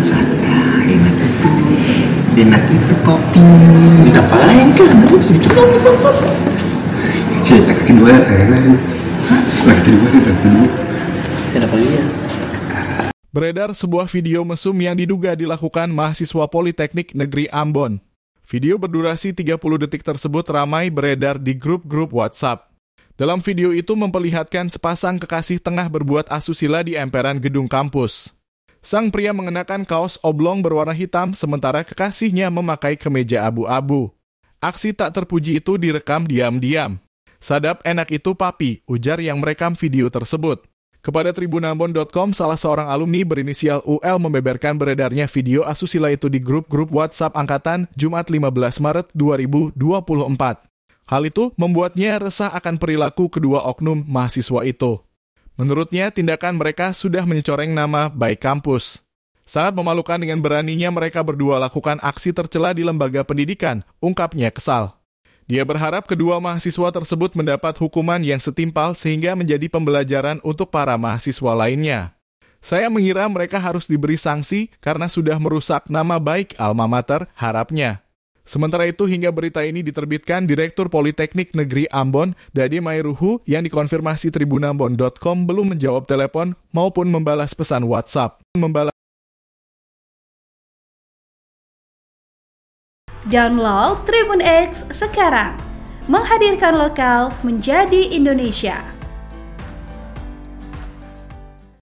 Santai, enak itu kopi. Ngapain kan? Aku bisa bikin kopi sama-sama. Saya kedua ya kan? Lagi kedua. Kenapa dia? Beredar sebuah video mesum yang diduga dilakukan mahasiswa Politeknik Negeri Ambon. Video berdurasi 30 detik tersebut ramai beredar di grup-grup WhatsApp. Dalam video itu memperlihatkan sepasang kekasih tengah berbuat asusila di emperan gedung kampus. Sang pria mengenakan kaos oblong berwarna hitam sementara kekasihnya memakai kemeja abu-abu. Aksi tak terpuji itu direkam diam-diam. "Sadap enak itu papi," ujar yang merekam video tersebut. Kepada tribunambon.com, salah seorang alumni berinisial UL membeberkan beredarnya video asusila itu di grup-grup WhatsApp angkatan Jumat 15 Maret 2024. Hal itu membuatnya resah akan perilaku kedua oknum mahasiswa itu. Menurutnya, tindakan mereka sudah mencoreng nama baik kampus. Sangat memalukan dengan beraninya mereka berdua lakukan aksi tercela di lembaga pendidikan, ungkapnya kesal. Dia berharap kedua mahasiswa tersebut mendapat hukuman yang setimpal sehingga menjadi pembelajaran untuk para mahasiswa lainnya. "Saya mengira mereka harus diberi sanksi karena sudah merusak nama baik alma mater," harapnya. Sementara itu, hingga berita ini diterbitkan, Direktur Politeknik Negeri Ambon, Dadi Mairuhu, yang dikonfirmasi tribunambon.com belum menjawab telepon maupun membalas pesan WhatsApp. Download Tribun X sekarang, menghadirkan lokal menjadi Indonesia.